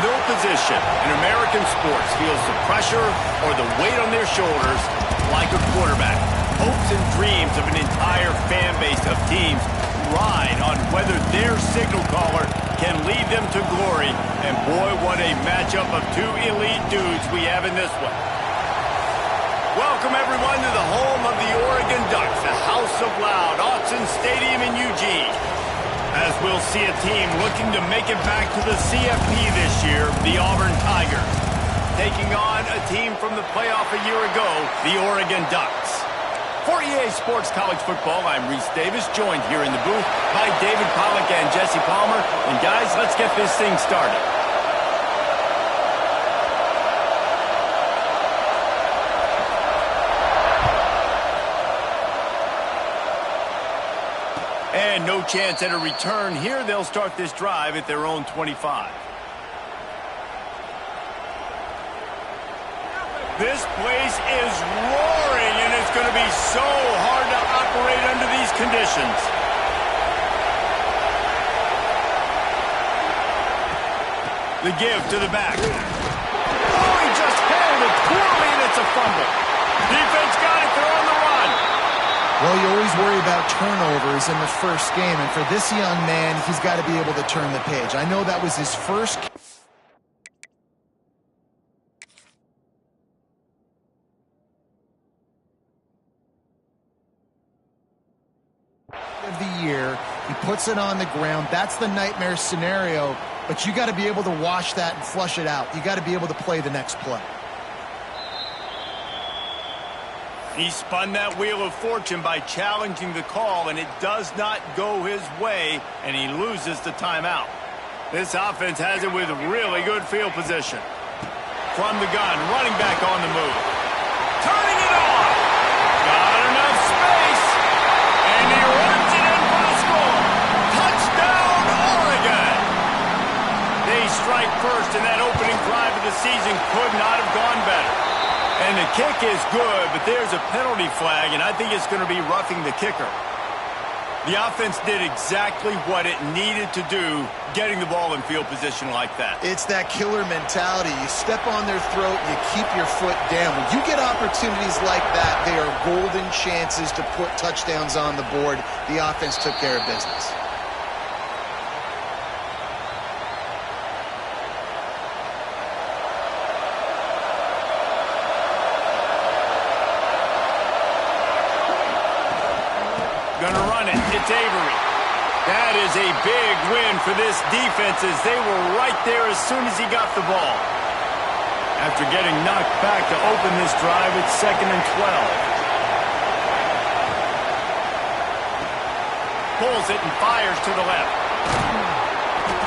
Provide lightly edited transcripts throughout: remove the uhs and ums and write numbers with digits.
No position in American sports feels the pressure or the weight on their shoulders like a quarterback. Hopes and dreams of an entire fan base of teams ride on whether their signal caller can lead them to glory. And boy, what a matchup of two elite dudes we have in this one. Welcome, everyone, to the home of the Oregon Ducks, the House of Loud, Autzen Stadium in Eugene. As we'll see a team looking to make it back to the CFP this year, the Auburn Tigers, taking on a team from the playoff a year ago, the Oregon Ducks. For EA Sports College Football, I'm Reese Davis, joined here in the booth by David Pollack and Jesse Palmer. And guys, let's get this thing started. And no chance at a return here. They'll start this drive at their own 25. This place is roaring, and it's going to be so hard to operate under these conditions. The give to the back. Oh, he just held it poorly, and it's a fumble. Defense got it. They're on the run. Well, you always worry about turnovers in the first game, and for this young man, he's got to be able to turn the page. I know that was his first of the year. He puts it on the ground. That's the nightmare scenario, but you got to be able to wash that and flush it out. You got to be able to play the next play. He spun that wheel of fortune by challenging the call, and it does not go his way, and he loses the timeout. This offense has it with really good field position. From the gun, running back on the move. Turning it on! Got enough space, and he runs it in for the score. Touchdown, Oregon! They strike first, and that opening drive of the season could not have gone better. And the kick is good, but there's a penalty flag, and I think it's going to be roughing the kicker. The offense did exactly what it needed to do, getting the ball in field position like that. It's that killer mentality. You step on their throat, you keep your foot down. When you get opportunities like that, they are golden chances to put touchdowns on the board. The offense took care of business. Gonna run it. It's Avery. That is a big win for this defense as they were right there as soon as he got the ball. After getting knocked back to open this drive, it's 2nd and 12. Pulls it and fires to the left.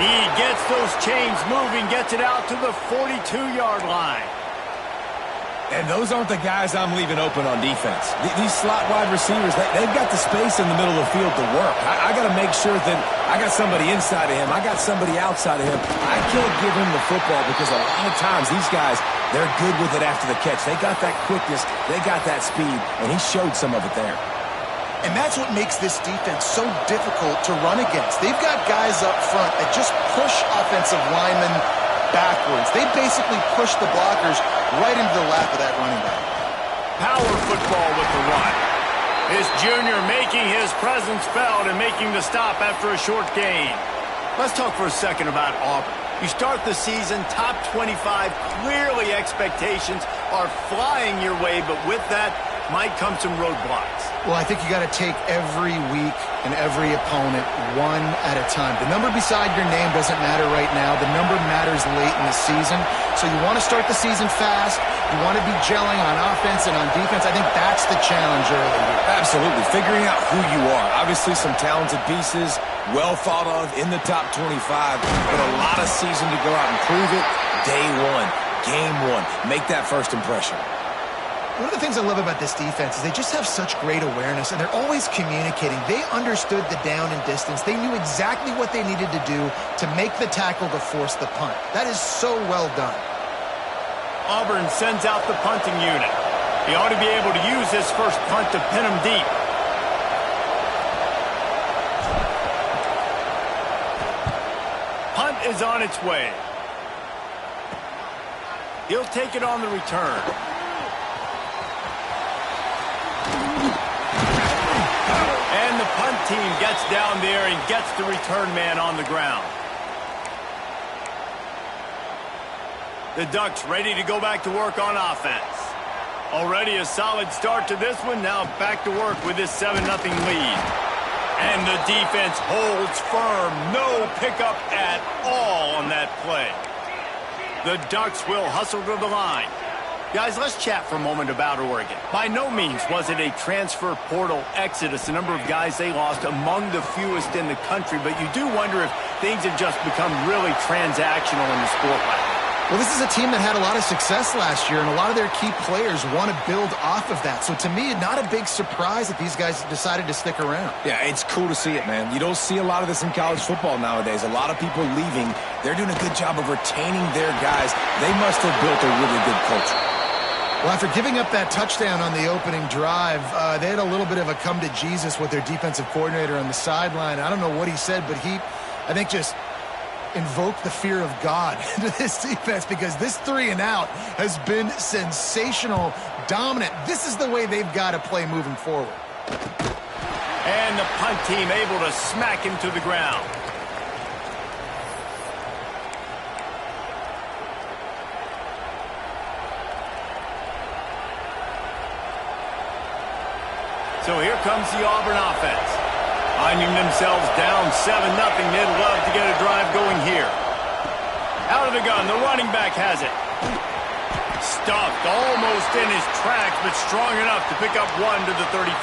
He gets those chains moving, gets it out to the 42-yard line. And those aren't the guys I'm leaving open on defense. These slot wide receivers, they've got the space in the middle of the field to work. I got to make sure that I got somebody inside of him. I got somebody outside of him. I can't give him the football because a lot of times these guys, they're good with it after the catch. They got that quickness. They got that speed, and he showed some of it there. And that's what makes this defense so difficult to run against. They've got guys up front that just push offensive linemen backwards. They basically push the blockers right into the lap of that running back. Power football with the run. This junior making his presence felt and making the stop after a short gain. Let's talk for a second about Auburn. You start the season top 25. Clearly expectations are flying your way, but with that might come some roadblocks. Well, I think you got to take every week and every opponent one at a time. The number beside your name doesn't matter right now. The number matters late in the season. So you want to start the season fast. You want to be gelling on offense and on defense. I think that's the challenge early here. Absolutely. Figuring out who you are. Obviously some talented pieces, well thought of in the top 25, but a lot of season to go out and prove it. Day one, game one. Make that first impression. One of the things I love about this defense is they just have such great awareness, and they're always communicating. They understood the down and distance. They knew exactly what they needed to do to make the tackle to force the punt. That is so well done. Auburn sends out the punting unit. He ought to be able to use this first punt to pin him deep. Punt is on its way. He'll take it on the return. And the punt team gets down there and gets the return man on the ground. The Ducks ready to go back to work on offense. Already a solid start to this one. Now back to work with this 7-0 lead. And the defense holds firm. No pickup at all on that play. The Ducks will hustle to the line. Guys, let's chat for a moment about Oregon. By no means was it a transfer portal exodus, the number of guys they lost among the fewest in the country, but you do wonder if things have just become really transactional in the sport right now. Well, this is a team that had a lot of success last year, and a lot of their key players want to build off of that. So to me, not a big surprise that these guys decided to stick around. Yeah, it's cool to see it, man. You don't see a lot of this in college football nowadays. A lot of people leaving. They're doing a good job of retaining their guys. They must have built a really good culture. Well, after giving up that touchdown on the opening drive, they had a little bit of a come to Jesus with their defensive coordinator on the sideline. I don't know what he said, but he, I think, just invoke the fear of God into this defense, because this 3-and-out has been sensational, dominant. This is the way they've got to play moving forward. And the punt team able to smack him to the ground. So here comes the Auburn offense. Finding themselves down 7-0, they'd love to get a drive going here. Out of the gun, the running back has it. Stuffed almost in his tracks, but strong enough to pick up 1 to the 35.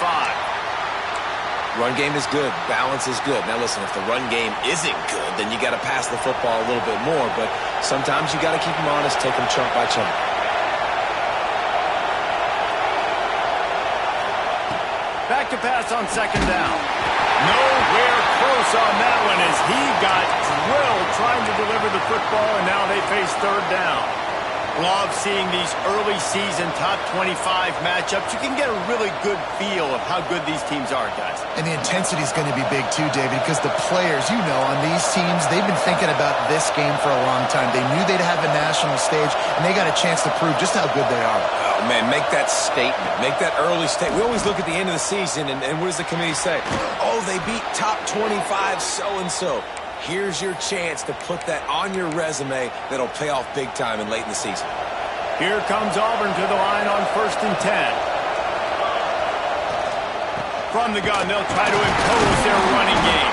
Run game is good. Balance is good. Now listen, if the run game isn't good, then you got to pass the football a little bit more, but sometimes you got to keep them honest, take them chunk by chunk. Back to pass on 2nd down. Nowhere close on that one as he got drilled trying to deliver the football, and now they face 3rd down. Love seeing these early season top 25 matchups. You can get a really good feel of how good these teams are, guys. And the intensity is going to be big too, David, because the players, you know, on these teams, they've been thinking about this game for a long time. They knew they'd have a national stage, and they got a chance to prove just how good they are. Oh, man, make that statement. Make that early statement. We always look at the end of the season, and what does the committee say? Oh, they beat top 25 so-and-so. Here's your chance to put that on your resume that'll pay off big time and late in the season. Here comes Auburn to the line on 1st and 10. From the gun, they'll try to impose their running game.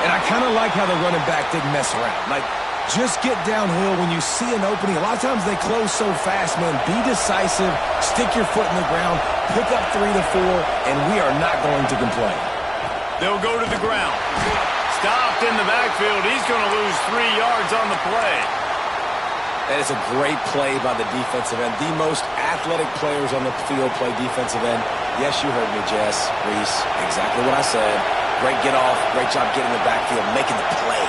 And I kind of like how the running back didn't mess around. Like, just get downhill when you see an opening. A lot of times they close so fast, man. Be decisive, stick your foot in the ground, pick up 3 to 4, and we are not going to complain. They'll go to the ground. Stopped in the backfield. He's going to lose 3 yards on the play. That is a great play by the defensive end. The most athletic players on the field play defensive end. Yes, you heard me, Jess, Reese. Exactly what I said. Great get off. Great job getting the backfield, making the play.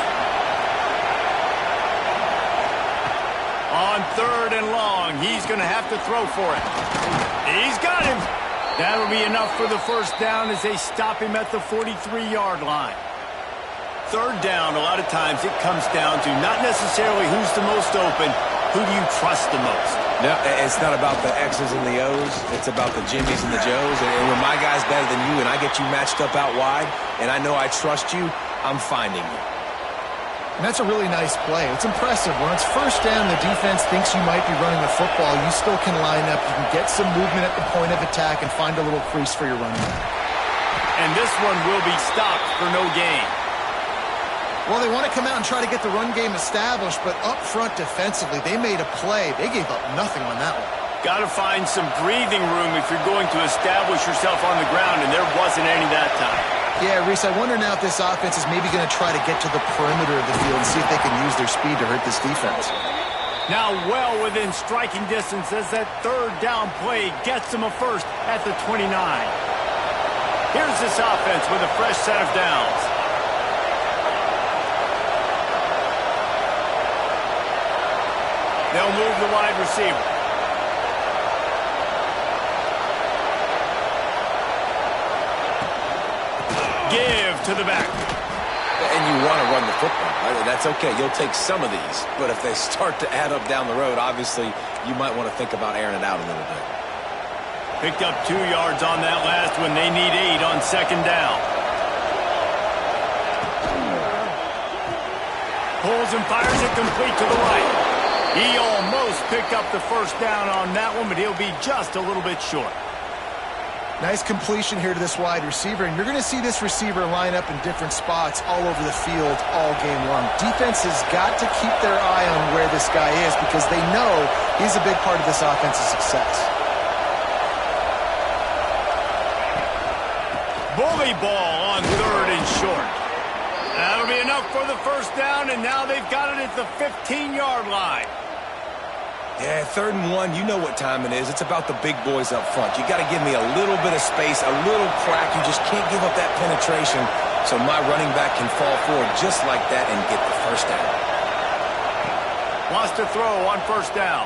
On 3rd and long, he's going to have to throw for it. He's got him. That'll be enough for the 1st down as they stop him at the 43-yard line. 3rd down, a lot of times it comes down to not necessarily who's the most open, who do you trust the most? No, it's not about the X's and the O's. It's about the Jimmys and the Joes. And when my guy's better than you and I get you matched up out wide and I know I trust you, I'm finding you. And that's a really nice play. It's impressive. When it's 1st down, the defense thinks you might be running the football. You still can line up. You can get some movement at the point of attack and find a little crease for your running back. And this one will be stopped for no gain. Well, they want to come out and try to get the run game established, but up front defensively, they made a play. They gave up nothing on that one. Got to find some breathing room if you're going to establish yourself on the ground, and there wasn't any that time. Yeah, Reese, I wonder now if this offense is maybe going to try to get to the perimeter of the field and see if they can use their speed to hurt this defense. Now well within striking distance as that 3rd down play gets them a 1st at the 29. Here's this offense with a fresh set of downs. They'll move the wide receiver. Give to the back. And you want to run the football. Right? That's okay. You'll take some of these. But if they start to add up down the road, obviously you might want to think about airing it out a little bit. Picked up 2 yards on that last one. They need 8 on second down. Pulls and fires it complete to the right. He almost picked up the first down on that one, but he'll be just a little bit short. Nice completion here to this wide receiver, and you're going to see this receiver line up in different spots all over the field all game long. Defense has got to keep their eye on where this guy is because they know he's a big part of this offense's success. Bully ball on 3rd and short. That'll be enough for the first down, and now they've got it at the 15-yard line. Yeah, 3rd and 1, you know what time it is. It's about the big boys up front. You got to give me a little bit of space, a little crack. You just can't give up that penetration so my running back can fall forward just like that and get the first down. Wants to throw on first down.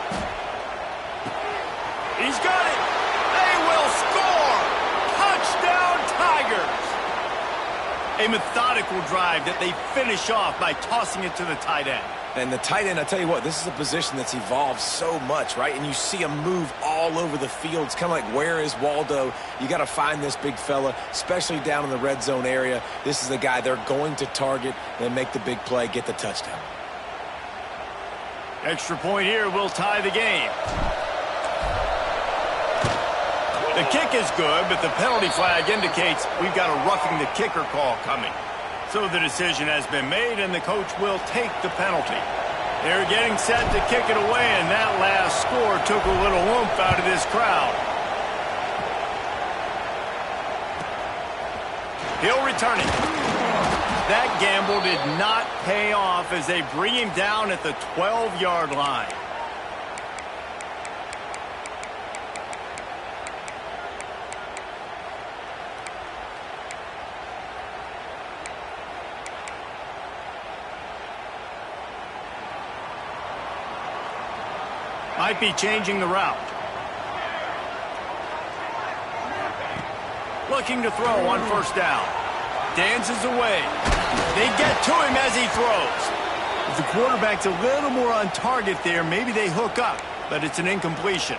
He's got it. They will score. Touchdown, Tigers. A methodical drive that they finish off by tossing it to the tight end. And the tight end, I tell you what, this is a position that's evolved so much, right? And you see him move all over the field. It's kind of like, where is Waldo? You got to find this big fella, especially down in the red zone area. This is the guy they're going to target and make the big play, get the touchdown. Extra point here will tie the game. The kick is good, but the penalty flag indicates we've got a roughing the kicker call coming. So the decision has been made, and the coach will take the penalty. They're getting set to kick it away, and that last score took a little oomph out of this crowd. He'll return it. That gamble did not pay off as they bring him down at the 12-yard line. Might be changing the route. Looking to throw on first down. Dances away. They get to him as he throws. If the quarterback's a little more on target there, maybe they hook up, but it's an incompletion.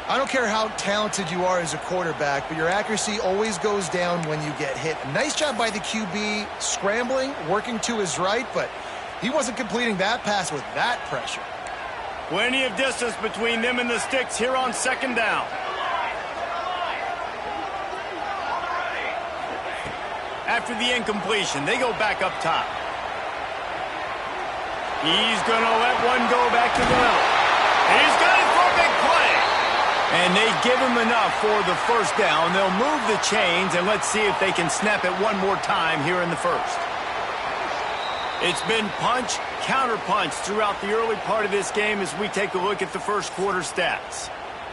I don't care how talented you are as a quarterback, but your accuracy always goes down when you get hit. A nice job by the QB scrambling, working to his right, but he wasn't completing that pass with that pressure. Plenty of distance between them and the sticks here on second down. After the incompletion, they go back up top. He's going to let one go back to the middle. He's got it for a big play. And they give him enough for the first down. They'll move the chains, and let's see if they can snap it one more time here in the first. It's been punch, counter-punch throughout the early part of this game as we take a look at the first quarter stats.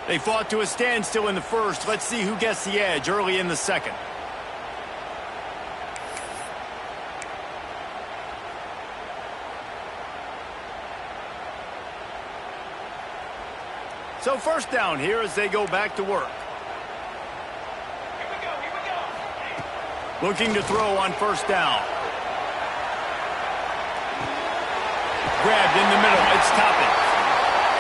They fought to a standstill in the first. Let's see who gets the edge early in the second. So first down here as they go back to work. Here we go. Looking to throw on first down. Grabbed in the middle. It's Toppin.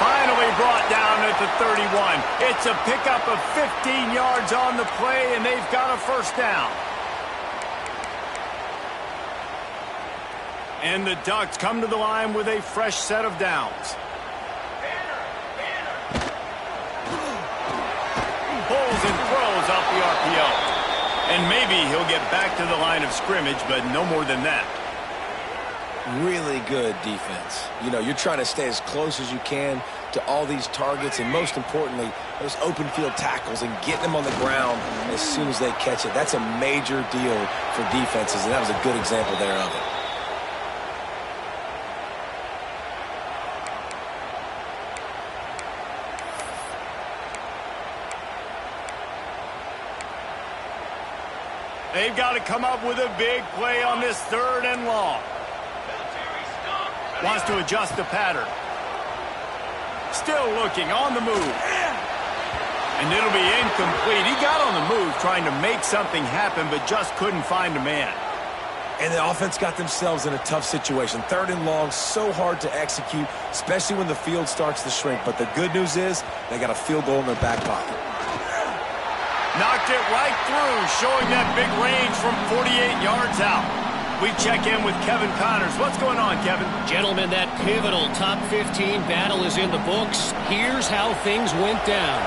Finally brought down at the 31. It's a pickup of 15 yards on the play, and they've got a first down. And the Ducks come to the line with a fresh set of downs. Pulls and throws off the RPO. And maybe he'll get back to the line of scrimmage, but no more than that. Really good defense. You know, you're trying to stay as close as you can to all these targets, and most importantly, those open field tackles and getting them on the ground as soon as they catch it. That's a major deal for defenses, and that was a good example there of it. They've got to come up with a big play on this 3rd and long. Wants to adjust the pattern. Still looking on the move. And it'll be incomplete. He got on the move trying to make something happen, but just couldn't find a man. And the offense got themselves in a tough situation. 3rd and long, so hard to execute, especially when the field starts to shrink. But the good news is they got a field goal in their back pocket. Knocked it right through, showing that big range from 48 yards out. We check in with Kevin Connors. What's going on, Kevin? Gentlemen, that pivotal top 15 battle is in the books. Here's how things went down.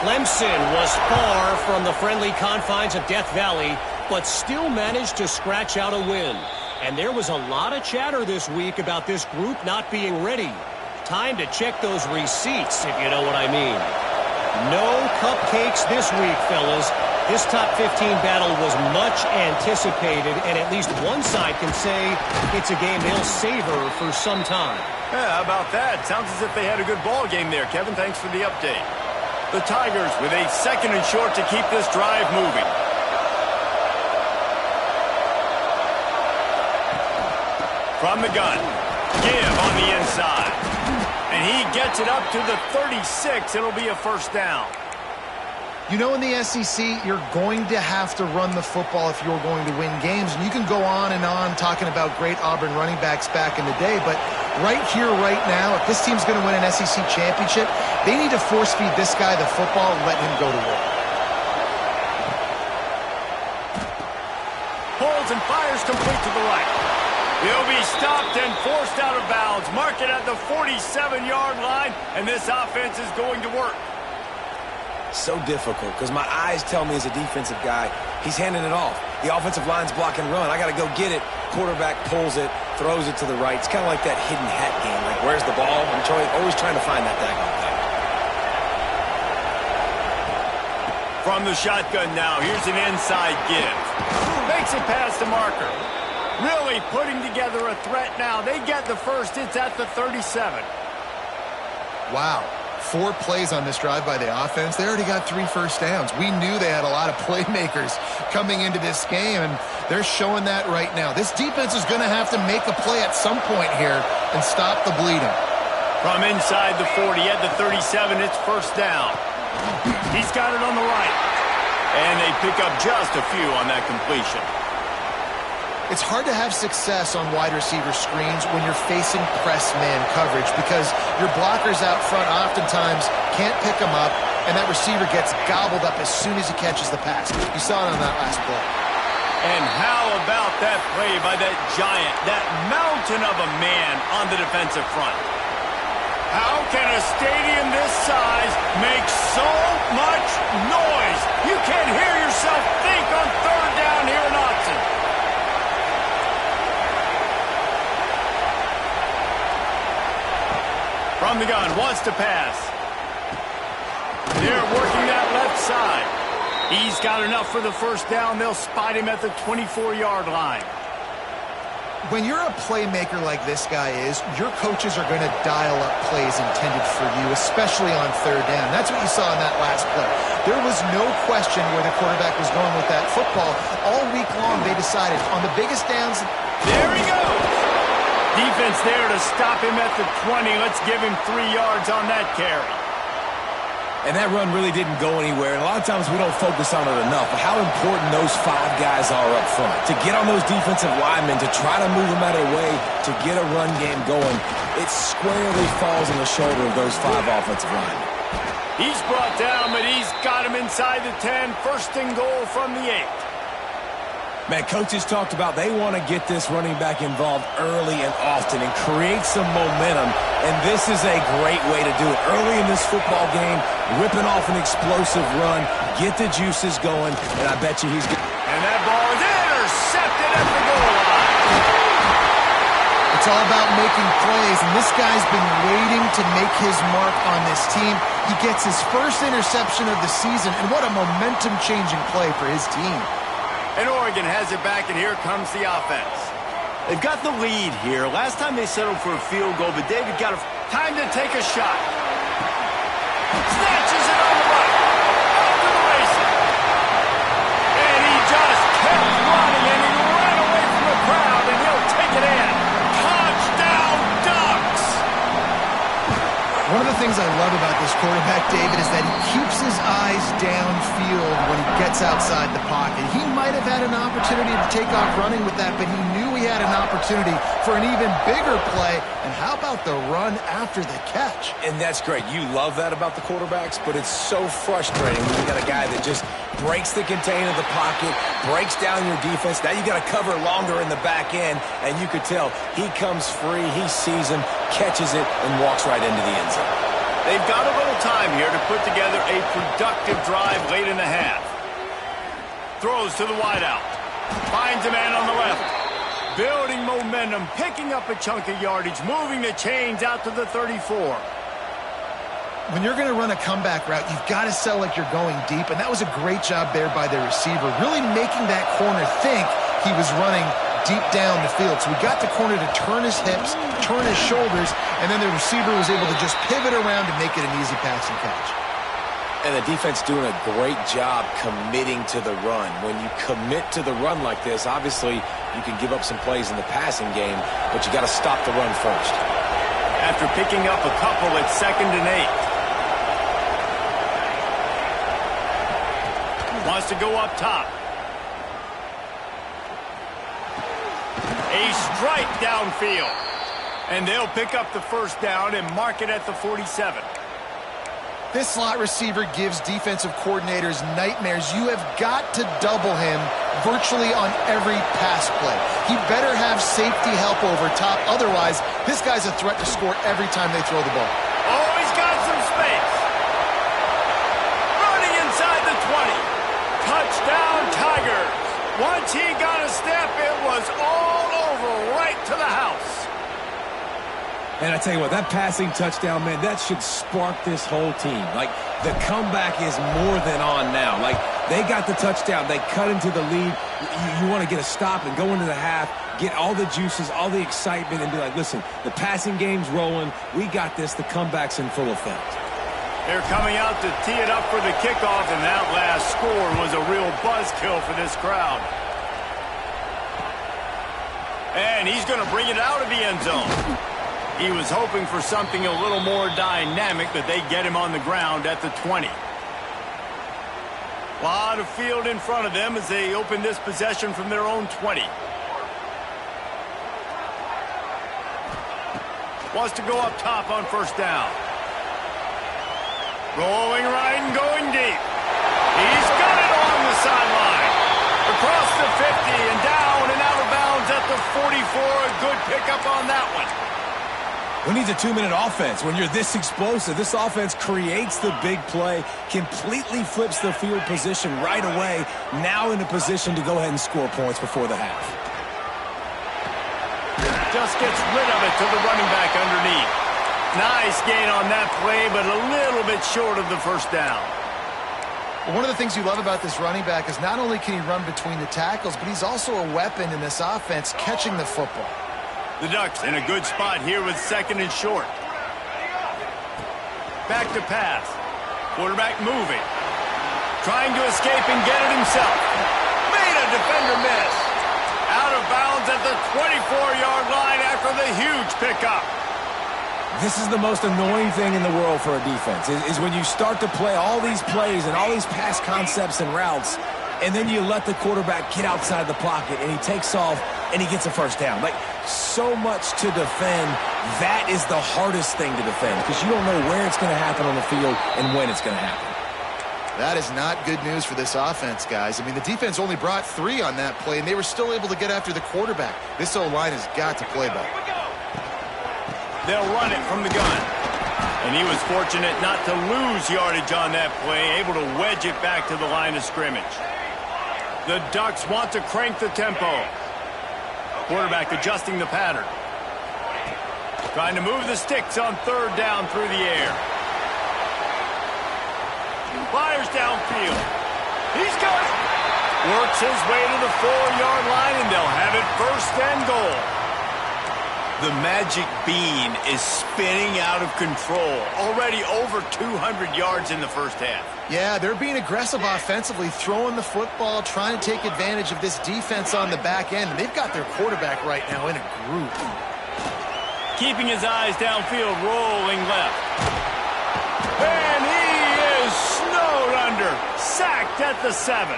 Clemson was far from the friendly confines of Death Valley, but still managed to scratch out a win. And there was a lot of chatter this week about this group not being ready. Time to check those receipts, if you know what I mean. No cupcakes this week, fellas. This top 15 battle was much anticipated, and at least one side can say it's a game they'll savor for some time. Yeah, how about that? Sounds as if they had a good ball game there, Kevin. Thanks for the update. The Tigers with a 2nd and short to keep this drive moving. From the gun, give on the inside. And he gets it up to the 36. It'll be a first down. You know, in the SEC, you're going to have to run the football if you're going to win games. And you can go on and on talking about great Auburn running backs back in the day, but right here, right now, if this team's going to win an SEC championship, they need to force-feed this guy the football and let him go to work. Pulls and fires complete to the right. He'll be stopped and forced out of bounds. Mark it at the 47-yard line, and this offense is going to work. So difficult because my eyes tell me as a defensive guy, he's handing it off. The offensive line's block and run. I got to go get it. Quarterback pulls it, throws it to the right. It's kind of like that hidden hat game. Like, where's the ball? I'm always trying to find that daggone thing. From the shotgun now, here's an inside give. Makes it past the marker. Really putting together a threat now. They get the first. It's at the 37. Wow. 4 plays on this drive by the offense. They already got 3 first downs. We knew they had a lot of playmakers coming into this game, and they're showing that right now. This defense is going to have to make a play at some point here and stop the bleeding. From inside the 40 at the 37, it's first down. He's got it on the right. And they pick up just a few on that completion. It's hard to have success on wide receiver screens when you're facing press man coverage because your blockers out front oftentimes can't pick them up, and that receiver gets gobbled up as soon as he catches the pass. You saw it on that last play. And how about that play by that giant, that mountain of a man on the defensive front? How can a stadium this size make so much noise? You can't hear yourself think on 3rd down here in Autzen. From the gun, wants to pass. They're working that left side. He's got enough for the first down. They'll spot him at the 24-yard line. When you're a playmaker like this guy is, your coaches are going to dial up plays intended for you, especially on 3rd down. That's what you saw in that last play. There was no question where the quarterback was going with that football. All week long, they decided on the biggest downs. There he goes. Defense there to stop him at the 20. Let's give him 3 yards on that carry. And that run really didn't go anywhere. And a lot of times we don't focus on it enough. But how important those 5 guys are up front. To get on those defensive linemen, to try to move them out of the way, to get a run game going, it squarely falls on the shoulder of those 5 offensive linemen. He's brought down, but he's got him inside the 10. First and goal from the 8. Man, coaches talked about they want to get this running back involved early and often and create some momentum, and this is a great way to do it. Early in this football game, ripping off an explosive run, get the juices going, and I bet you he's good. And that ball is intercepted at the goal line. It's all about making plays, and this guy's been waiting to make his mark on this team. He gets his first interception of the season, and what a momentum-changing play for his team. And Oregon has it back, and here comes the offense. They've got the lead here. Last time they settled for a field goal, but David got time to take a shot. Snatches it on the right. Off to the races. And he just kept running, and he ran away from the crowd, and he'll take it in. Touchdown, Ducks! One of the things I love about this quarterback, David, is that he keeps his eyes downfield when he gets outside the pocket. He might have had an opportunity to take off running with that, but he knew he had an opportunity for an even bigger play. And how about the run after the catch? And that's great. You love that about the quarterbacks, but it's so frustrating when you got a guy that just breaks the contain of the pocket, breaks down your defense. Now you got to cover longer in the back end, and you could tell he comes free, he sees him, catches it, and walks right into the end zone. They've got a little time here to put together a productive drive late in the half. Throws to the wideout. Finds a man on the left. Building momentum, picking up a chunk of yardage, moving the chains out to the 34. When you're going to run a comeback route, you've got to sell like you're going deep, and that was a great job there by the receiver, really making that corner think he was running deep down the field. So we got the corner to turn his hips, turn his shoulders, and then the receiver was able to just pivot around and make it an easy pass and catch. And the defense doing a great job committing to the run. When you commit to the run like this, obviously you can give up some plays in the passing game, but you got to stop the run first. After picking up a couple, it's 2nd and 8. Wants to go up top. A strike downfield. And they'll pick up the first down and mark it at the 47. This slot receiver gives defensive coordinators nightmares. You have got to double him virtually on every pass play. He better have safety help over top. Otherwise, this guy's a threat to score every time they throw the ball. Oh, he's got some space. Running inside the 20. Touchdown, Tigers. Once he got a step, it was all over right to the house. And I tell you what, that passing touchdown, man, that should spark this whole team. Like, the comeback is more than on now. Like, they got the touchdown. They cut into the lead. You want to get a stop and go into the half, get all the juices, all the excitement, and be like, listen, the passing game's rolling. We got this. The comeback's in full effect. They're coming out to tee it up for the kickoff, and that last score was a real buzzkill for this crowd. And he's going to bring it out of the end zone. He was hoping for something a little more dynamic, but they get him on the ground at the 20. A lot of field in front of them as they open this possession from their own 20. Wants to go up top on first down. Rolling right and going deep. He's got it on the sideline. Across the 50 and down and out of bounds at the 44. A good pickup on that one. Who needs a 2-minute offense? When you're this explosive, this offense creates the big play, completely flips the field position right away, now in a position to go ahead and score points before the half. Just gets rid of it to the running back underneath. Nice gain on that play, but a little bit short of the first down. One of the things you love about this running back is not only can he run between the tackles, but he's also a weapon in this offense catching the football. The Ducks in a good spot here with 2nd and short. Back to pass. Quarterback moving. Trying to escape and get it himself. Made a defender miss. Out of bounds at the 24-yard line after the huge pickup. This is the most annoying thing in the world for a defense, is when you start to play all these plays and all these pass concepts and routes, and then you let the quarterback get outside the pocket, and he takes off, and he gets a first down. Like, so much to defend. That is the hardest thing to defend, because you don't know where it's going to happen on the field and when it's going to happen. That is not good news for this offense, guys. I mean, the defense only brought 3 on that play, and they were still able to get after the quarterback. This O-line has got to play better. They'll run it from the gun. And he was fortunate not to lose yardage on that play, able to wedge it back to the line of scrimmage. The Ducks want to crank the tempo. Quarterback adjusting the pattern. Trying to move the sticks on 3rd down through the air. Fires downfield. He's got it. Works his way to the 4-yard line, and they'll have it 1st and goal. The magic bean is spinning out of control. Already over 200 yards in the first half. Yeah, they're being aggressive offensively, throwing the football, trying to take advantage of this defense on the back end. They've got their quarterback right now in a group. Keeping his eyes downfield, rolling left. And he is snowed under. Sacked at the 7.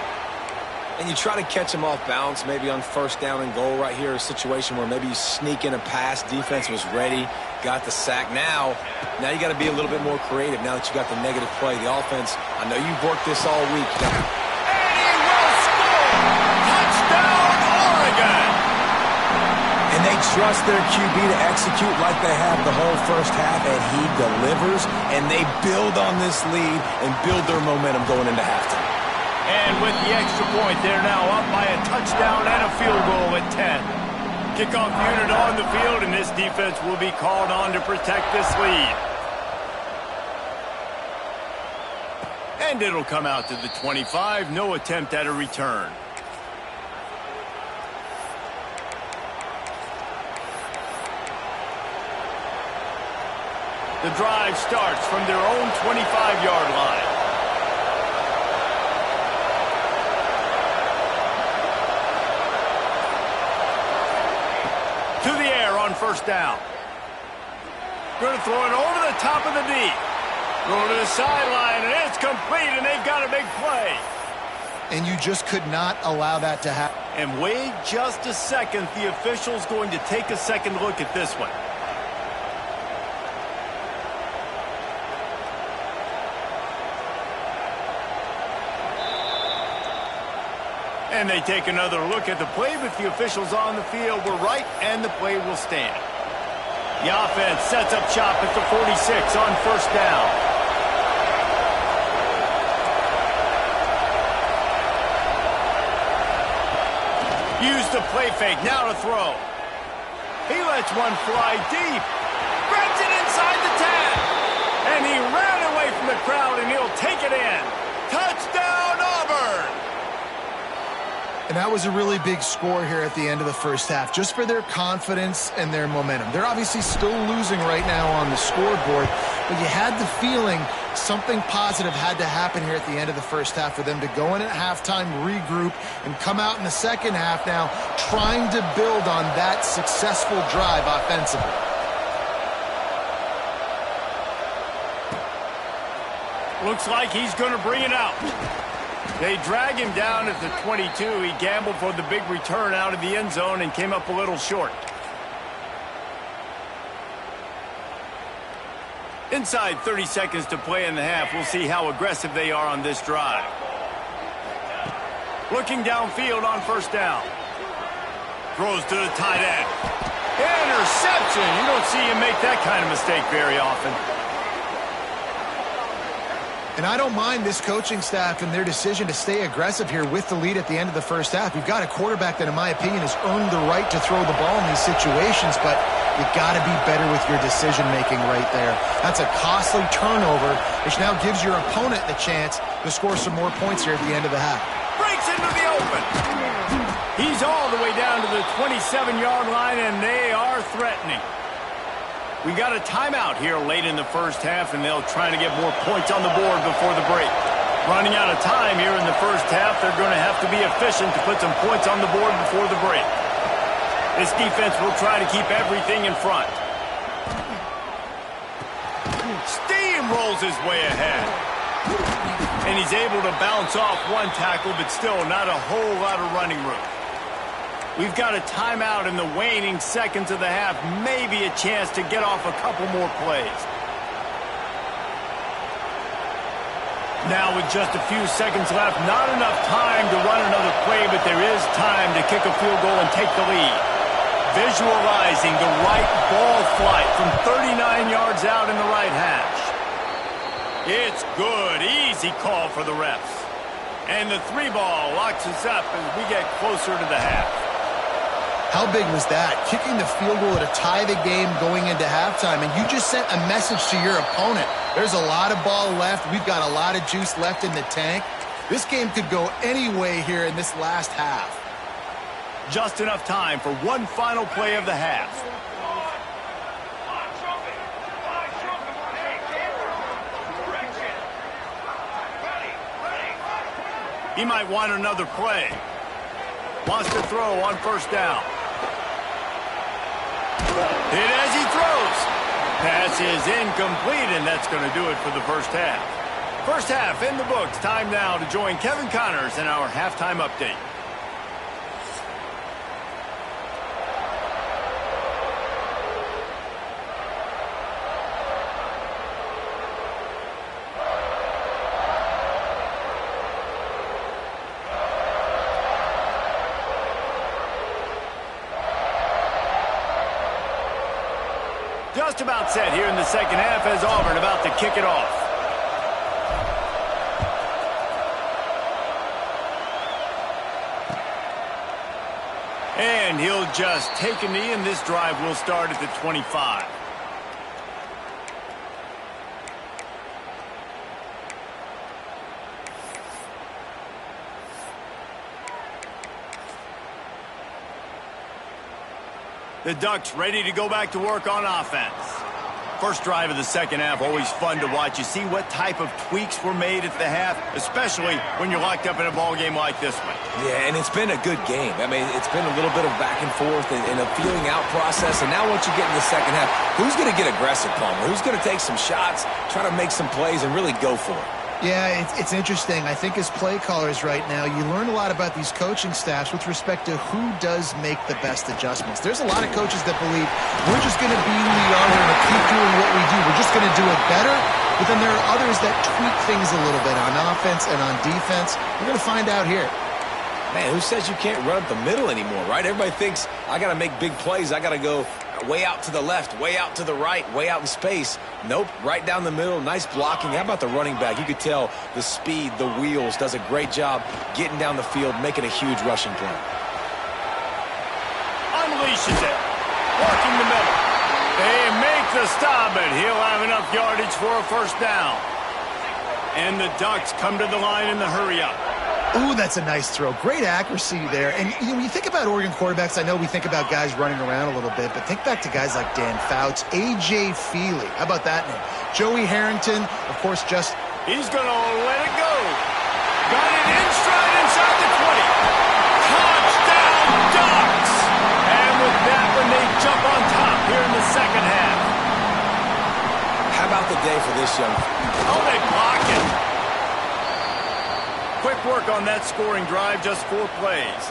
And you try to catch him off balance, maybe on first down and goal right here, a situation where maybe you sneak in a pass, defense was ready, got the sack. Now you got to be a little bit more creative now that you got the negative play. The offense, I know you've worked this all week. And he will score! Touchdown, Oregon! And they trust their QB to execute like they have the whole first half, and he delivers, and they build on this lead and build their momentum going into halftime. And with the extra point, they're now up by a touchdown and a field goal at 10. Kickoff unit on the field, and this defense will be called on to protect this lead. And it'll come out to the 25. No attempt at a return. The drive starts from their own 25-yard line. To the air on first down. Going to throw it over the top of the D. Going to the sideline, and it's complete, and they've got a big play. And you just could not allow that to happen. And wait just a second. The official's going to take a second look at this one. And they take another look at the play, but the officials on the field were right, and the play will stand. The offense sets up shop at the 46 on first down. Use the play fake, now to throw. He lets one fly deep. Grabs it inside the 10. And he ran away from the crowd, and he'll take it in. Touchdown, Auburn! And that was a really big score here at the end of the first half, just for their confidence and their momentum. They're obviously still losing right now on the scoreboard, but you had the feeling something positive had to happen here at the end of the first half for them to go in at halftime, regroup, and come out in the second half now trying to build on that successful drive offensively. Looks like he's going to bring it out. They drag him down at the 22. He gambled for the big return out of the end zone and came up a little short. Inside 30 seconds to play in the half. We'll see how aggressive they are on this drive. Looking downfield on first down. Throws to the tight end. Interception. You don't see him make that kind of mistake very often. And I don't mind this coaching staff and their decision to stay aggressive here with the lead at the end of the first half. You've got a quarterback that, in my opinion, has earned the right to throw the ball in these situations, but you've got to be better with your decision-making right there. That's a costly turnover, which now gives your opponent the chance to score some more points here at the end of the half. Breaks into the open. He's all the way down to the 27-yard line, and they are threatening. We got a timeout here late in the first half, and they'll try to get more points on the board before the break. Running out of time here in the first half, they're going to have to be efficient to put some points on the board before the break. This defense will try to keep everything in front. Steamrolls his way ahead. And he's able to bounce off one tackle, but still not a whole lot of running room. We've got a timeout in the waning seconds of the half. Maybe a chance to get off a couple more plays. Now with just a few seconds left, not enough time to run another play, but there is time to kick a field goal and take the lead. Visualizing the right ball flight from 39 yards out in the right hash. It's good. Easy call for the refs. And the 3-ball locks us up as we get closer to the half. How big was that? Kicking the field goal to tie the game going into halftime, and you just sent a message to your opponent. There's a lot of ball left. We've got a lot of juice left in the tank. This game could go any way here in this last half. Just enough time for one final play of the half. He might want another play. Wants to throw on first down. Hit as he throws. pass is incomplete, and that's going to do it for the first half. First half in the books. Time now to join Kevin Connors in our halftime update. Just about set here in the second half as Auburn about to kick it off. And he'll just take a knee, and this drive will start at the 25. The Ducks ready to go back to work on offense. First drive of the second half, always fun to watch. You see what type of tweaks were made at the half, especially when you're locked up in a ball game like this one. Yeah, and it's been a good game. I mean, it's been a little bit of back and forth and a feeling out process. And now once you get in the second half, who's going to get aggressive, Palmer? Who's going to take some shots, try to make some plays, and really go for it? Yeah, it's interesting. I think as play callers right now, you learn a lot about these coaching staffs with respect to who does make the best adjustments. There's a lot of coaches that believe we're just going to be who we are, we're going to keep doing what we do, we're just going to do it better. But then there are others that tweak things a little bit on offense and on defense. We're going to find out here. Man, who says you can't run up the middle anymore, right? Everybody thinks I got to make big plays. I got to go way out to the left, way out to the right, way out in space. Nope, right down the middle. Nice blocking. How about the running back? You could tell the speed, the wheels, does a great job getting down the field, making a huge rushing play. Unleashes it. Working the middle. They make the stop, and he'll have enough yardage for a first down. And the Ducks come to the line in the hurry-up. Ooh, that's a nice throw. Great accuracy there. And when you think about Oregon quarterbacks, I know we think about guys running around a little bit, but think back to guys like Dan Fouts, A.J. Feely. How about that name? Joey Harrington, of course, just... He's going to let it go. Got it in stride inside the 20. Touchdown, Ducks! And with that one, they jump on top here in the second half. How about the day for this young... Oh, they block it. Quick work on that scoring drive, just 4 plays.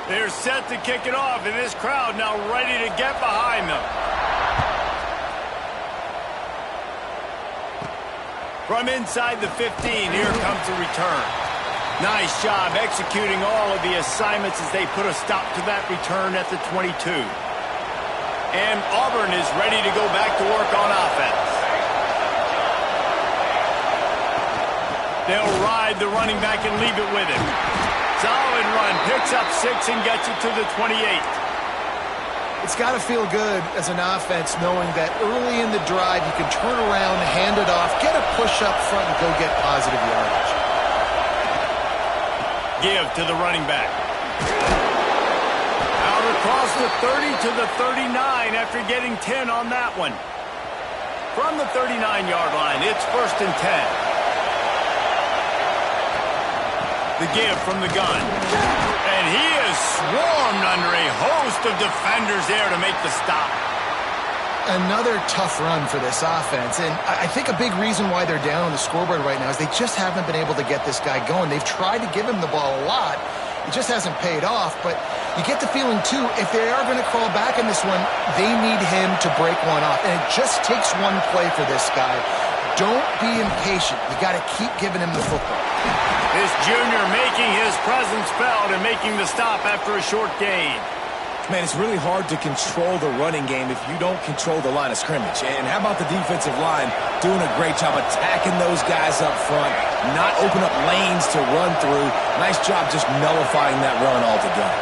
They're set to kick it off, and this crowd now ready to get behind them. From inside the 15, here comes the return. Nice job executing all of the assignments as they put a stop to that return at the 22. And Auburn is ready to go back to work on offense. They'll ride the running back and leave it with him. Solid run, picks up 6 and gets it to the 28. It's got to feel good as an offense knowing that early in the drive you can turn around, hand it off, get a push up front, and go get positive yardage. Give to the running back. Out across the 30 to the 39 after getting 10 on that one. From the 39-yard line, it's 1st and 10. The give from the gun. And he is swarmed under a host of defenders there to make the stop. Another tough run for this offense. And I think a big reason why they're down on the scoreboard right now is they just haven't been able to get this guy going. They've tried to give him the ball a lot. It just hasn't paid off. But you get the feeling, too, if they are going to crawl back in this one, they need him to break one off. And it just takes one play for this guy. Don't be impatient. You got to keep giving him the football. This junior making his presence felt and making the stop after a short gain. Man, it's really hard to control the running game if you don't control the line of scrimmage. And how about the defensive line doing a great job attacking those guys up front, not open up lanes to run through. Nice job just nullifying that run altogether.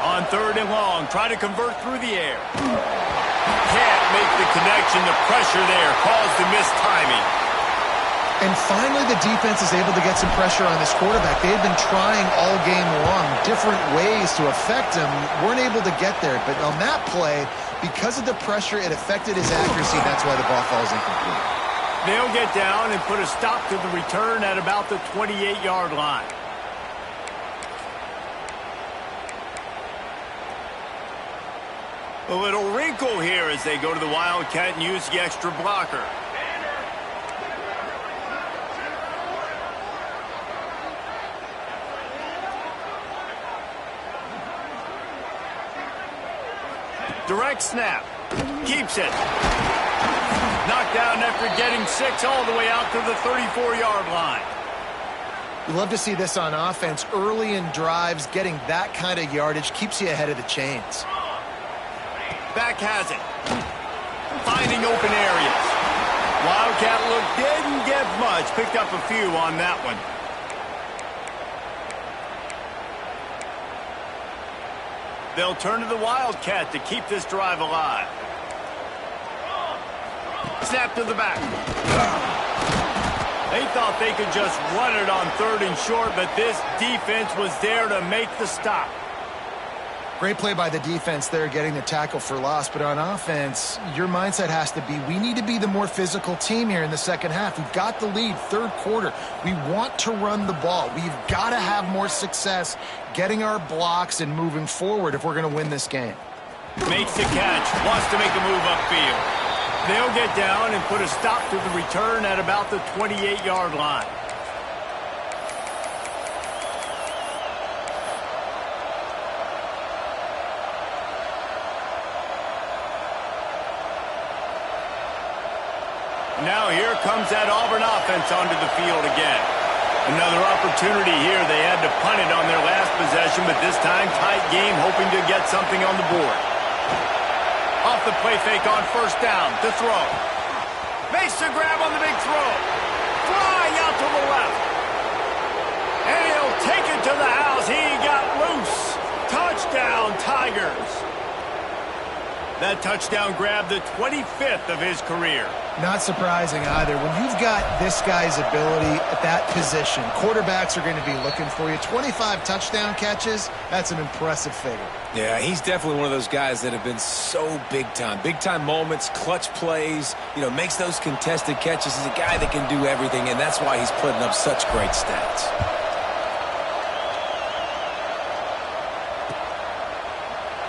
On 3rd and long, try to convert through the air. Can't make the connection. The pressure there caused the missed timing. And finally, the defense is able to get some pressure on this quarterback. They've been trying all game long, different ways to affect him. Weren't able to get there. But on that play, because of the pressure, it affected his accuracy. That's why the ball falls incomplete. They'll get down and put a stop to the return at about the 28-yard line. A little wrinkle here as they go to the Wildcat and use the extra blocker. Direct snap. Keeps it. Knocked down after getting 6 all the way out to the 34-yard line. You love to see this on offense. Early in drives, getting that kind of yardage keeps you ahead of the chains. Back has it. Finding open areas. Wildcat look didn't get much. Picked up a few on that one. They'll turn to the Wildcat to keep this drive alive. Snap to the back. They thought they could just run it on 3rd and short, but this defense was there to make the stop. Great play by the defense there, getting the tackle for loss. But on offense, your mindset has to be, we need to be the more physical team here in the second half. We've got the lead, 3rd quarter. We want to run the ball. We've got to have more success getting our blocks and moving forward if we're going to win this game. Makes the catch. Wants to make a move upfield. They'll get down and put a stop to the return at about the 28-yard line. Now here comes that Auburn offense onto the field again. Another opportunity here. They had to punt it on their last possession, but this time tight game, hoping to get something on the board. Off the play fake on 1st down to throw. Makes the grab on the big throw. Flying out to the left. And he'll take it to the house. He got loose. Touchdown, Tigers. That touchdown grab, the 25th of his career. Not surprising either. When you've got this guy's ability at that position, quarterbacks are going to be looking for you. 25 touchdown catches, that's an impressive figure. Yeah, he's definitely one of those guys that have been so big time. Big time moments, clutch plays, makes those contested catches. He's a guy that can do everything, and that's why he's putting up such great stats.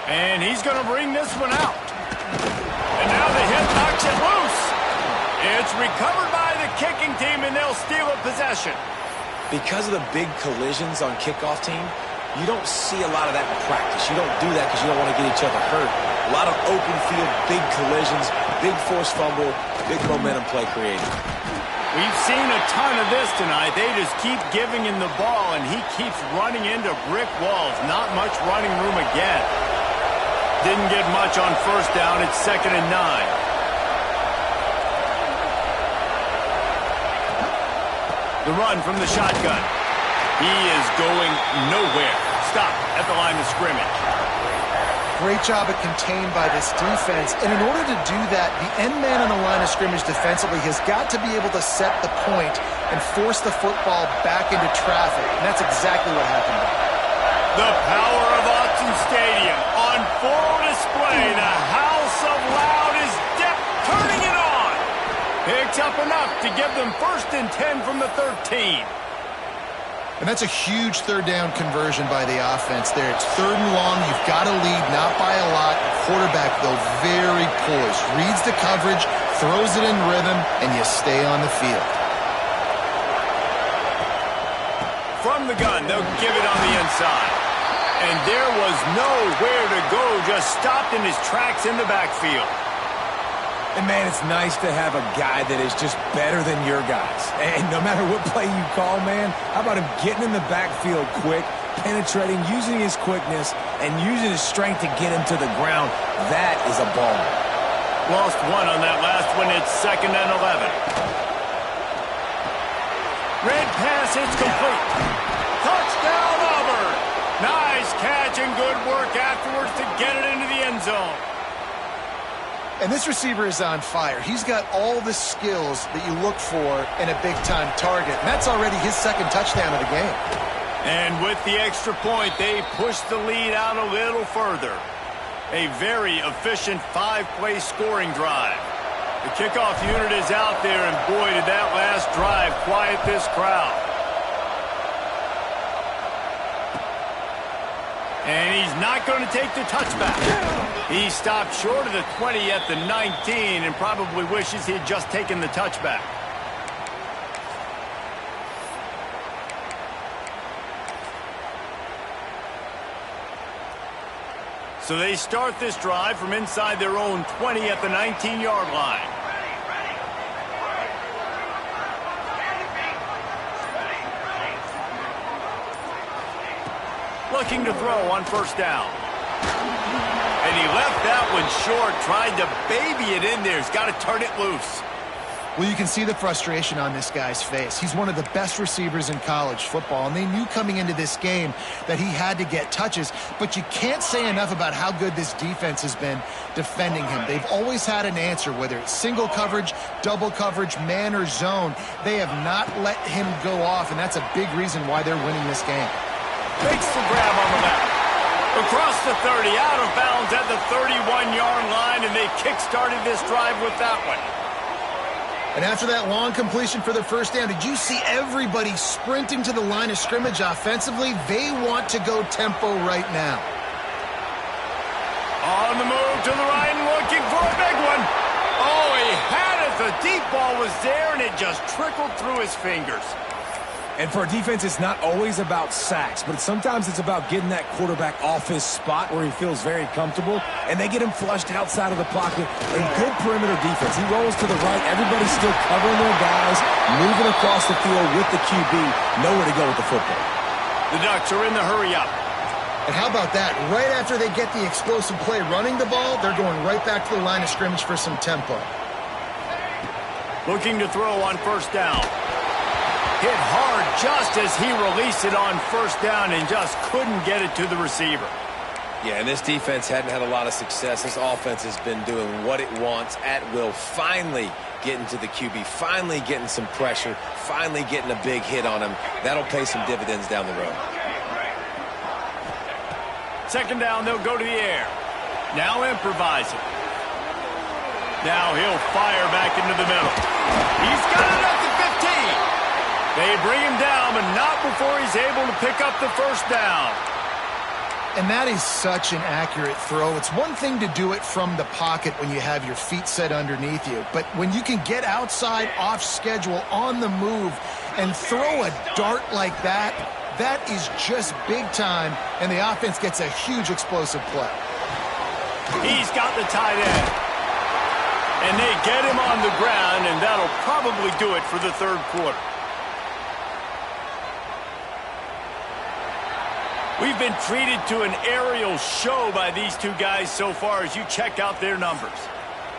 And he's going to bring this one out. And now the hit knocks it loose. It's recovered by the kicking team, and they'll steal a possession. Because of the big collisions on kickoff team, you don't see a lot of that in practice. You don't do that because you don't want to get each other hurt. A lot of open field, big collisions, big forced fumble, big momentum play created. We've seen a ton of this tonight. They just keep giving him the ball, and he keeps running into brick walls. Not much running room again. Didn't get much on 1st down. It's 2nd and 9. The run from the shotgun. He is going nowhere. Stop at the line of scrimmage. Great job at contained by this defense. And in order to do that, the end man on the line of scrimmage defensively has got to be able to set the point and force the football back into traffic. And that's exactly what happened. The power of Autzen Stadium on full display. The house of loud is turning it on. Picks up enough to give them 1st and 10 from the 13. And that's a huge 3rd down conversion by the offense there. It's 3rd and long. You've got to lead, not by a lot. Quarterback, though, very poised. Reads the coverage, throws it in rhythm, and you stay on the field. From the gun, they'll give it on the inside. And there was nowhere to go, just stopped in his tracks in the backfield. And, man, it's nice to have a guy that is just better than your guys. And no matter what play you call, man, how about him getting in the backfield quick, penetrating, using his quickness, and using his strength to get him to the ground? That is a ball. Lost one on that last one. It's 2nd and 11. Red pass, it's complete. Touchdown, Auburn. Nice catch and good work afterwards to get it into the end zone. And this receiver is on fire. He's got all the skills that you look for in a big-time target. And that's already his 2nd touchdown of the game. And with the extra point, they push the lead out a little further. A very efficient 5-play scoring drive. The kickoff unit is out there, and boy, did that last drive quiet this crowd. And he's not going to take the touchback. He stopped short of the 20 at the 19 and probably wishes he had just taken the touchback. So they start this drive from inside their own 20 at the 19-yard line. Looking to throw on first down. And he left that one short, tried to baby it in there. He's got to turn it loose. Well, you can see the frustration on this guy's face. He's one of the best receivers in college football, and they knew coming into this game that he had to get touches, but you can't say enough about how good this defense has been defending him. They've always had an answer, whether it's single coverage, double coverage, man or zone. They have not let him go off, and that's a big reason why they're winning this game. Makes the grab on the left. Across the 30, out of bounds at the 31-yard line, and they kick-started this drive with that one. And after that long completion for the first down, did you see everybody sprinting to the line of scrimmage offensively? They want to go tempo right now. On the move to the right and looking for a big one. Oh, he had it. The deep ball was there, and it just trickled through his fingers. And for a defense, it's not always about sacks, but sometimes it's about getting that quarterback off his spot where he feels very comfortable, and they get him flushed outside of the pocket. A good perimeter defense. He rolls to the right. Everybody's still covering their guys, moving across the field with the QB, nowhere to go with the football. The Ducks are in the hurry-up. And how about that? Right after they get the explosive play running the ball, they're going right back to the line of scrimmage for some tempo. Looking to throw on first down. Hit hard just as he released it on first down and just couldn't get it to the receiver. Yeah, and this defense hadn't had a lot of success. This offense has been doing what it wants at will. Finally getting to the QB, finally getting some pressure, finally getting a big hit on him. That'll pay some dividends down the road. Second down, they'll go to the air. Now improvising. Now he'll fire back into the middle. He's got it at the 15. They bring him down, but not before he's able to pick up the first down. And that is such an accurate throw. It's one thing to do it from the pocket when you have your feet set underneath you, but when you can get outside, off schedule, on the move, and throw a dart like that, that is just big time, and the offense gets a huge explosive play. He's got the tight end. And they get him on the ground, and that'll probably do it for the third quarter. We've been treated to an aerial show by these two guys so far as you check out their numbers.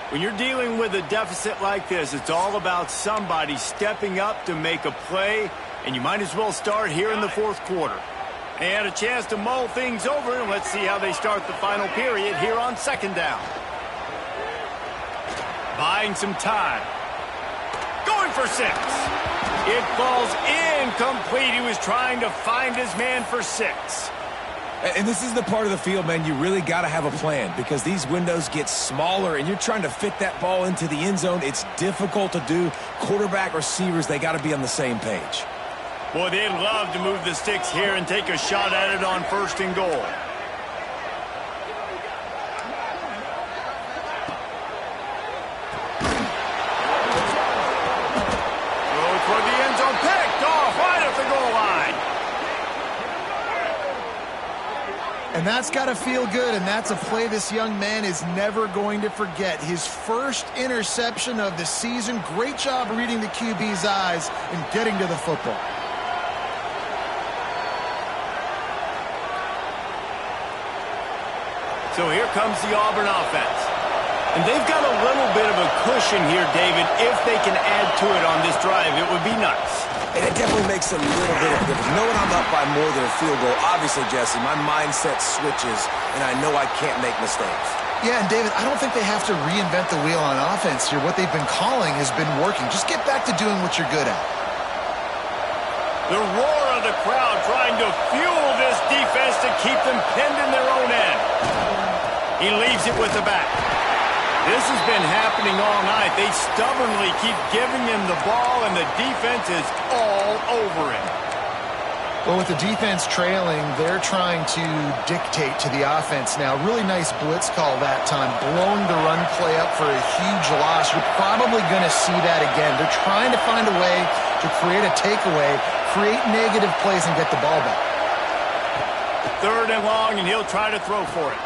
When you're dealing with a deficit like this, it's all about somebody stepping up to make a play, and you might as well start here in the fourth quarter. They had a chance to mull things over, and let's see how they start the final period here on second down. Buying some time. Going for 6. It falls incomplete. He was trying to find his man for 6. And this is the part of the field, man, you really got to have a plan because these windows get smaller and you're trying to fit that ball into the end zone. It's difficult to do. Quarterback, receivers, they got to be on the same page. Boy, they'd love to move the sticks here and take a shot at it on first and goal. Toward the end zone, picked off right at the goal line. And that's got to feel good, and that's a play this young man is never going to forget. His first interception of the season. Great job reading the QB's eyes and getting to the football. So here comes the Auburn offense. And they've got a little bit of a cushion here, David. If they can add to it on this drive, it would be nice. And it definitely makes a little bit of difference. Knowing I'm up by more than a field goal, obviously, Jesse, my mindset switches, and I know I can't make mistakes. Yeah, and David, I don't think they have to reinvent the wheel on offense here. What they've been calling has been working. Just get back to doing what you're good at. The roar of the crowd trying to fuel this defense to keep them pinned in their own end. He leaves it with the back. This has been happening all night. They stubbornly keep giving him the ball, and the defense is all over him. Well, with the defense trailing, they're trying to dictate to the offense now. Really nice blitz call that time, blowing the run play up for a huge loss. You're probably going to see that again. They're trying to find a way to create a takeaway, create negative plays, and get the ball back. 3rd and long, and he'll try to throw for it.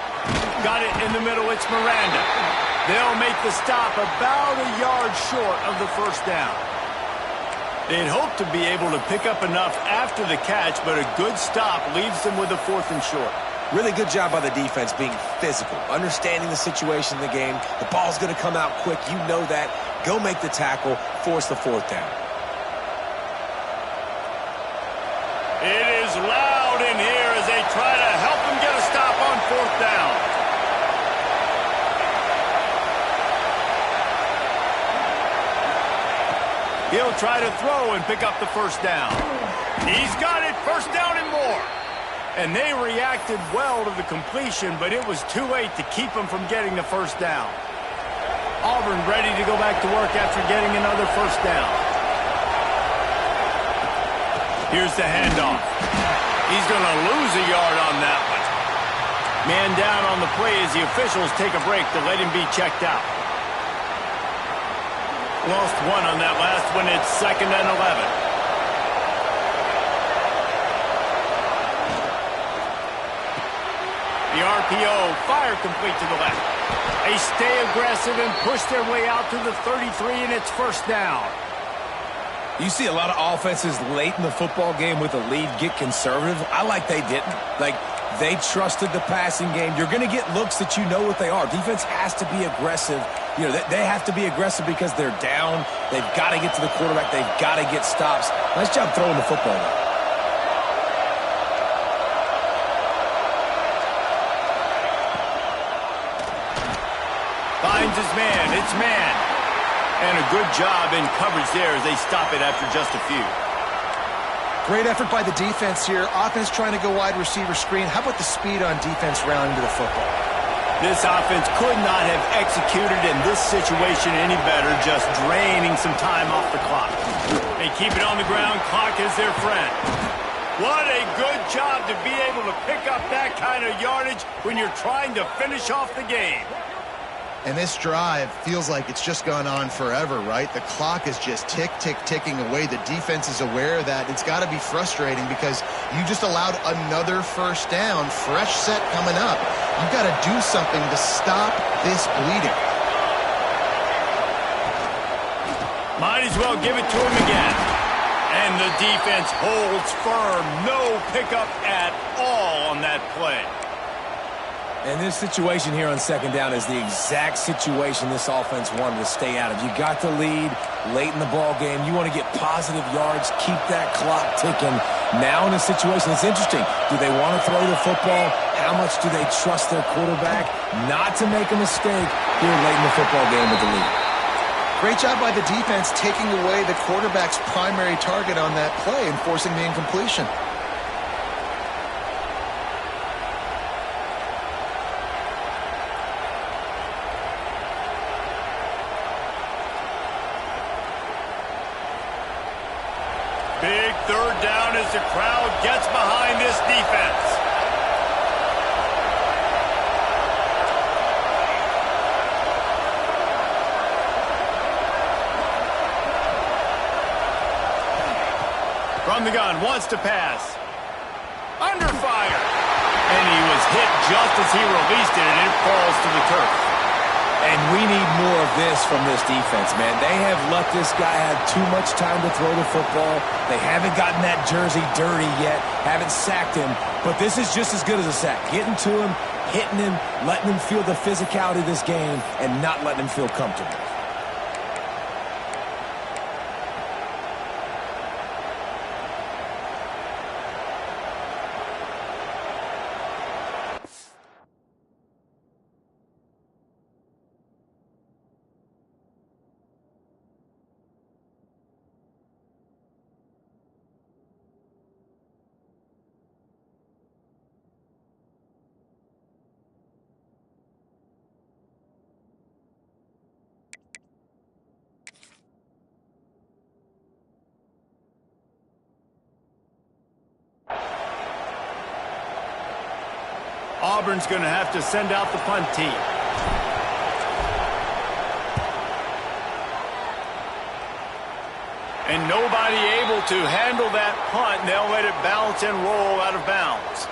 Got it in the middle. It's Miranda. They'll make the stop about a yard short of the first down. They'd hope to be able to pick up enough after the catch, but a good stop leaves them with a 4th and short. Really good job by the defense being physical, understanding the situation in the game. The ball's going to come out quick. You know that. Go make the tackle, force the 4th down. It is loud in here as they try to help him get a stop on 4th down. He'll try to throw and pick up the first down. He's got it, first down and more. And they reacted well to the completion, but it was too late to keep him from getting the first down. Auburn ready to go back to work after getting another first down. Here's the handoff. He's going to lose a yard on that one. Man down on the play as the officials take a break to let him be checked out. Lost 1 on that last one. It's 2nd and 11. The RPO, fire complete to the left. They stay aggressive and push their way out to the 33, and it's first down. You see a lot of offenses late in the football game with a lead get conservative. I like they didn't. Like, they trusted the passing game. You're going to get looks that you know what they are. Defense has to be aggressive. You know, they have to be aggressive because they're down. They've got to get to the quarterback. They've got to get stops. Nice job throwing the football. Finds his man. It's man. And a good job in coverage there as they stop it after just a few. Great effort by the defense here. Offense trying to go wide receiver screen. How about the speed on defense rounding to the football? This offense could not have executed in this situation any better, just draining some time off the clock. They keep it on the ground. Clock is their friend. What a good job to be able to pick up that kind of yardage when you're trying to finish off the game. And this drive feels like it's just gone on forever, right? The clock is just ticking away. The defense is aware of that. It's got to be frustrating because you just allowed another first down, fresh set coming up. You've got to do something to stop this bleeding. Might as well give it to him again. And the defense holds firm. No pickup at all on that play. And this situation here on 2nd down is the exact situation this offense wanted to stay out of. You got the lead late in the ball game. You want to get positive yards, keep that clock ticking. Now in a situation, it's interesting. Do they want to throw the football? How much do they trust their quarterback not to make a mistake here late in the football game with the lead? Great job by the defense taking away the quarterback's primary target on that play and forcing the incompletion. Big 3rd down as the crowd gets behind this defense. From the gun, wants to pass. Under fire. And he was hit just as he released it, and it falls to the turf. And we need more of this from this defense, man. They have let this guy have too much time to throw the football. They haven't gotten that jersey dirty yet, haven't sacked him. But this is just as good as a sack. Getting to him, hitting him, letting him feel the physicality of this game, and not letting him feel comfortable. Auburn's going to have to send out the punt team. And nobody able to handle that punt, and they'll let it bounce and roll out of bounds.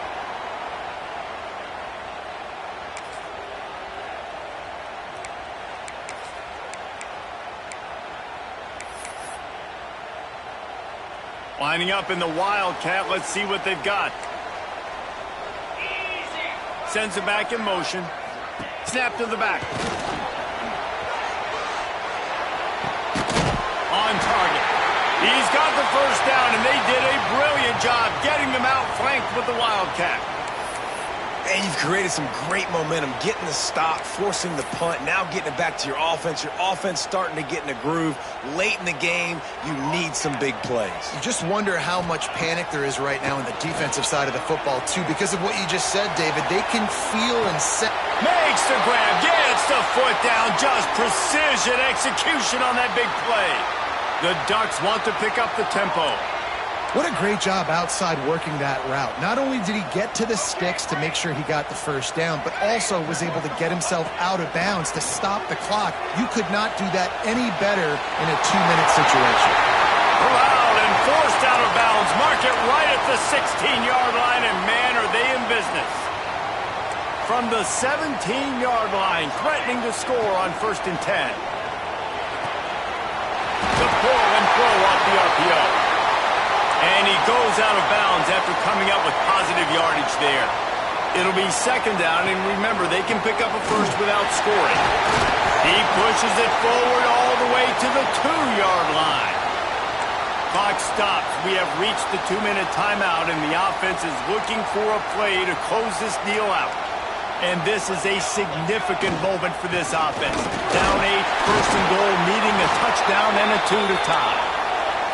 Lining up in the Wildcat. Let's see what they've got. Sends it back in motion. Snap to the back. On target. He's got the first down, and they did a brilliant job getting them out flanked with the Wildcat. And you've created some great momentum, getting the stop, forcing the punt, now getting it back to your offense. Your offense starting to get in a groove. Late in the game, you need some big plays. You just wonder how much panic there is right now on the defensive side of the football, too, because of what you just said, David. They can feel and set. Makes the grab, gets the foot down, just precision execution on that big play. The Ducks want to pick up the tempo. What a great job outside working that route. Not only did he get to the sticks to make sure he got the first down, but also was able to get himself out of bounds to stop the clock. You could not do that any better in a 2-minute situation. Corralled and forced out of bounds. Mark it right at the 16-yard line, and man, are they in business. From the 17-yard line, threatening to score on 1st and 10. The pull and throw off the RPO. And he goes out of bounds after coming up with positive yardage there. It'll be 2nd down, and remember, they can pick up a first without scoring. He pushes it forward all the way to the 2-yard line. Clock stops. We have reached the 2-minute timeout, and the offense is looking for a play to close this deal out. And this is a significant moment for this offense. Down 8, 1st and goal, needing a touchdown and a 2 to tie.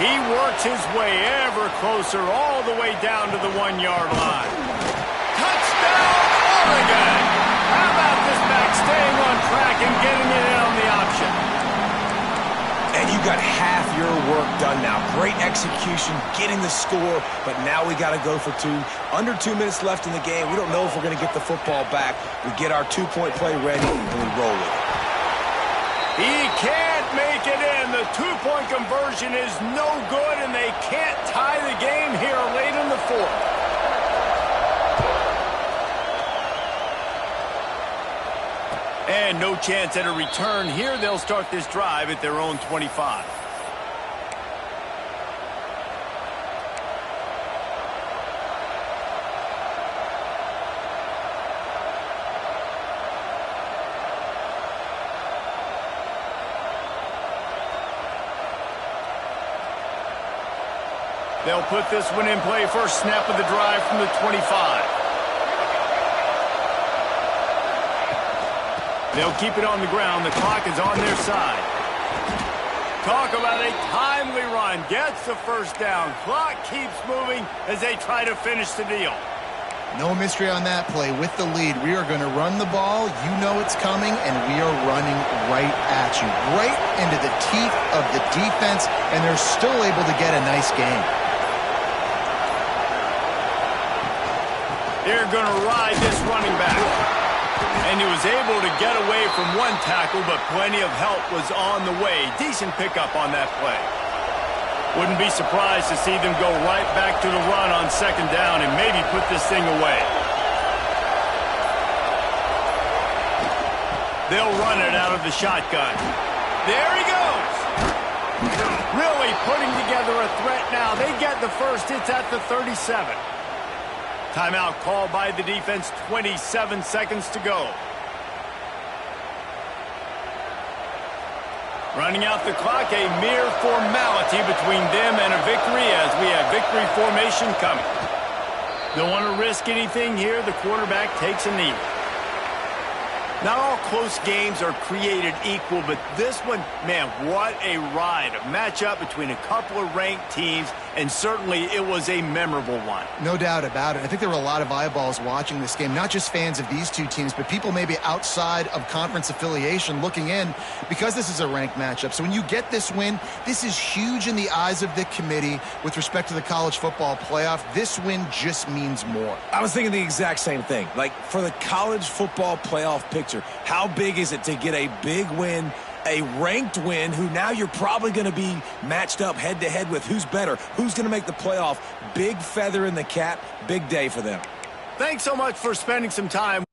He works his way ever closer all the way down to the 1-yard line. Touchdown, Oregon! How about this back staying on track and getting it in on the option? And you got half your work done now. Great execution, getting the score, but now we got to go for 2. Under 2 minutes left in the game. We don't know if we're going to get the football back. We get our 2-point play ready, and we roll with it. He can't make it in. The 2-point conversion is no good, and they can't tie the game here late in the 4th. And no chance at a return here. They'll start this drive at their own 25. They'll put this one in play. First snap of the drive from the 25. They'll keep it on the ground. The clock is on their side. Talk about a timely run. Gets the first down. Clock keeps moving as they try to finish the deal. No mystery on that play. With the lead, we are going to run the ball. You know it's coming, and we are running right at you. Right into the teeth of the defense, and they're still able to get a nice game. They're going to ride this running back. And he was able to get away from one tackle, but plenty of help was on the way. Decent pickup on that play. Wouldn't be surprised to see them go right back to the run on 2nd down and maybe put this thing away. They'll run it out of the shotgun. There he goes. Really putting together a threat now. They get the first. It's at the 37. Timeout called by the defense, 27 seconds to go. Running out the clock, a mere formality between them and a victory as we have victory formation coming. Don't want to risk anything here. The quarterback takes a knee. Not all close games are created equal, but this one, man, what a ride. A matchup between a couple of ranked teams and certainly it was a memorable one. No doubt about it. I think there were a lot of eyeballs watching this game, not just fans of these two teams, but people maybe outside of conference affiliation looking in because this is a ranked matchup. So when you get this win, this is huge in the eyes of the committee with respect to the college football playoff. This win just means more. I was thinking the exact same thing. Like, for the college football playoff picture, how big is it to get a big win, a ranked win, who now you're probably going to be matched up head-to-head with who's better, who's going to make the playoff. Big feather in the cap, big day for them. Thanks so much for spending some time